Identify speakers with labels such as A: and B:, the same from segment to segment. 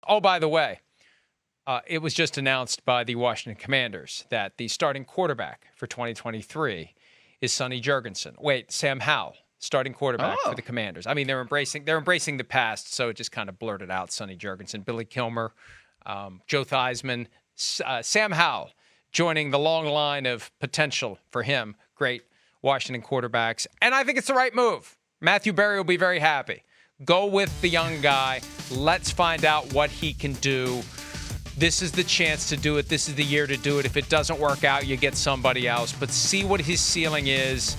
A: Oh, by the way, it was just announced by the Washington Commanders that the starting quarterback for 2023 is Sonny Jurgensen. Wait, Sam Howell, starting quarterback for the Commanders. I mean, they're embracing the past, so it just kind of blurted out Sonny Jurgensen, Billy Kilmer, Joe Theismann, Sam Howell joining the long line of potential for him. Great Washington quarterbacks. And I think it's the right move. Matthew Berry will be very happy. Go with the young guy. Let's find out what he can do. This is the chance to do it. This is the year to do it. If it doesn't work out, you get somebody else. But see what his ceiling is.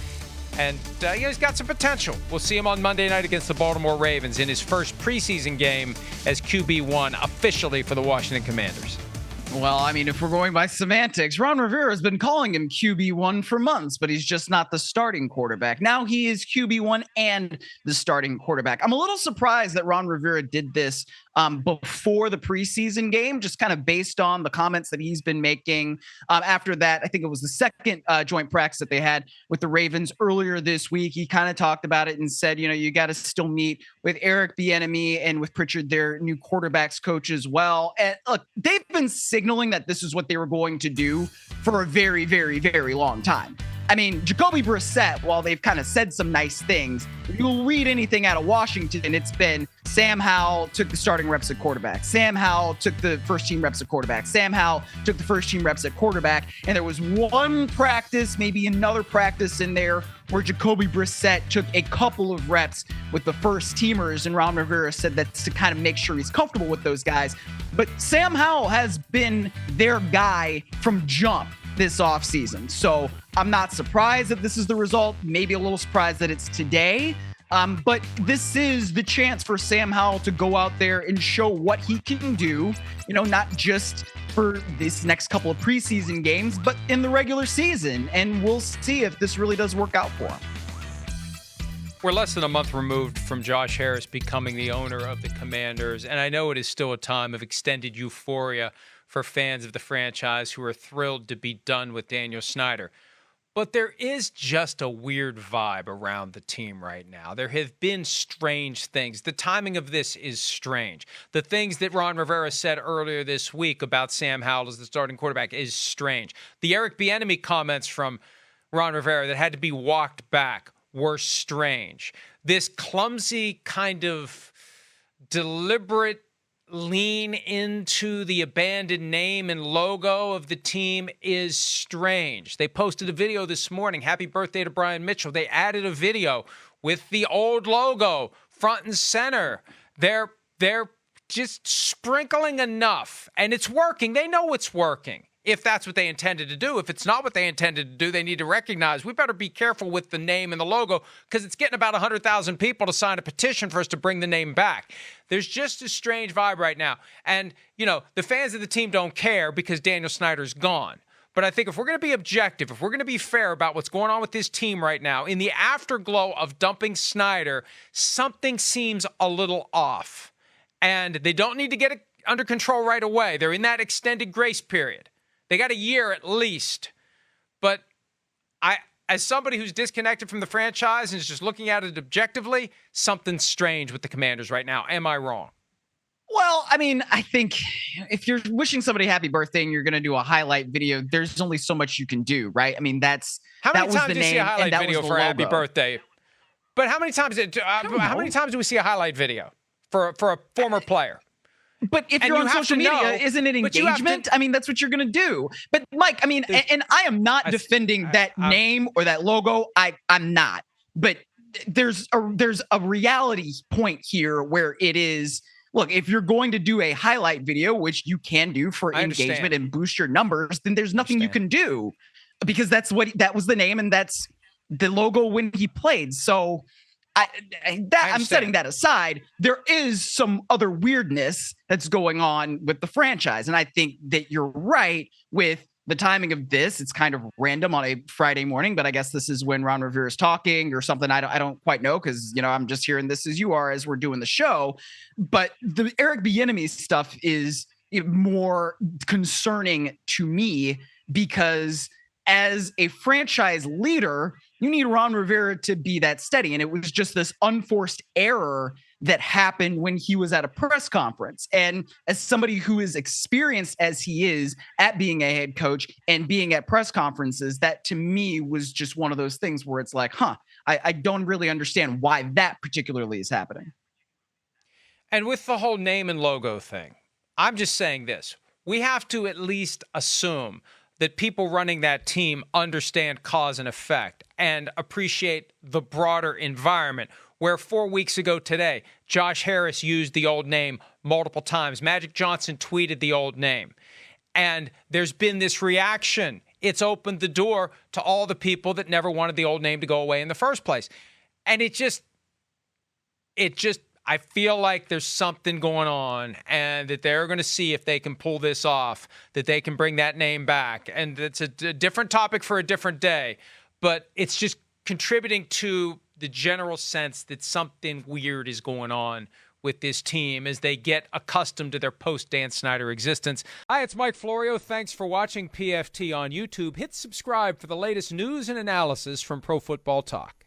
A: And he's got some potential. We'll see him on Monday night against the Baltimore Ravens in his first preseason game as QB1 officially for the Washington Commanders.
B: Well, I mean, if we're going by semantics, Ron Rivera has been calling him QB1 for months, but he's just not the starting quarterback. Now he is QB1 and the starting quarterback. I'm a little surprised that Ron Rivera did this before the preseason game, just kind of based on the comments that he's been making. After that, I think it was the second joint practice that they had with the Ravens earlier this week. He kind of talked about it and said, you got to still meet with Eric Bieniemy and with Pritchard, their new quarterbacks coach as well. And look, they've been signaling that this is what they were going to do for a very, very, very long time. I mean, Jacoby Brissett, while they've kind of said some nice things, if you'll read anything out of Washington, it's been Sam Howell took the starting reps at quarterback. Sam Howell took the first team reps at quarterback. Sam Howell took the first team reps at quarterback. And there was one practice, maybe another practice in there where Jacoby Brissett took a couple of reps with the first teamers. And Ron Rivera said that's to kind of make sure he's comfortable with those guys. But Sam Howell has been their guy from jump this offseason. So I'm not surprised that this is the result. Maybe a little surprised that it's today. But this is the chance for Sam Howell to go out there and show what he can do, not just for this next couple of preseason games, but in the regular season. And we'll see if this really does work out for him.
A: We're less than a month removed from Josh Harris becoming the owner of the Commanders, and I know it is still a time of extended euphoria for fans of the franchise who are thrilled to be done with Daniel Snyder. But there is just a weird vibe around the team right now. There have been strange things. The timing of this is strange. The things that Ron Rivera said earlier this week about Sam Howell as the starting quarterback is strange. The Eric Bieniemy comments from Ron Rivera that had to be walked back were strange. This clumsy kind of deliberate lean into the abandoned name and logo of the team is strange. They posted a video this morning. Happy birthday to Brian Mitchell. They added a video with the old logo front and center. They're just sprinkling enough, and it's working. They know it's working. If that's what they intended to do. If it's not what they intended to do, they need to recognize we better be careful with the name and the logo because it's getting about 100,000 people to sign a petition for us to bring the name back. There's just a strange vibe right now. And, the fans of the team don't care because Daniel Snyder's gone. But I think if we're going to be objective, if we're going to be fair about what's going on with this team right now, in the afterglow of dumping Snyder, something seems a little off. And they don't need to get it under control right away. They're in that extended grace period. They got a year at least. But as somebody who's disconnected from the franchise and is just looking at it objectively, something's strange with the Commanders right now. Am I wrong?
B: Well, I mean, I think if you're wishing somebody happy birthday and you're going to do a highlight video, there's only so much you can do, right? I mean,
A: how many times do you see a highlight video for a happy birthday? But how many times do we see a highlight video for a former player?
B: But if you're on social media, isn't it engagement? I mean, that's what you're going to do. But Mike, I mean, and I am not defending that name or that logo. I'm not. But there's a reality point here where it is, look, if you're going to do a highlight video, which you can do for engagement and boost your numbers, then there's nothing you can do because that was the name and that's the logo when he played. So I'm setting that aside. There is some other weirdness that's going on with the franchise. And I think that you're right with the timing of this. It's kind of random on a Friday morning, but I guess this is when Ron Rivera is talking or something. I don't quite know because, I'm just hearing this as you are as we're doing the show. But the Eric Bieniemy stuff is more concerning to me because as a franchise leader, you need Ron Rivera to be that steady. And it was just this unforced error that happened when he was at a press conference. And as somebody who is experienced as he is at being a head coach and being at press conferences, that to me was just one of those things where it's like, I don't really understand why that particularly is happening.
A: And with the whole name and logo thing, I'm just saying this. We have to at least assume that people running that team understand cause and effect and appreciate the broader environment, where 4 weeks ago today, Josh Harris used the old name multiple times. Magic Johnson tweeted the old name. And there's been this reaction. It's opened the door to all the people that never wanted the old name to go away in the first place. And it just, I feel like there's something going on, and that they're going to see if they can pull this off, that they can bring that name back. And it's a different topic for a different day, but it's just contributing to the general sense that something weird is going on with this team as they get accustomed to their post-Dan Snyder existence. Hi, it's Mike Florio. Thanks for watching PFT on YouTube. Hit subscribe for the latest news and analysis from Pro Football Talk.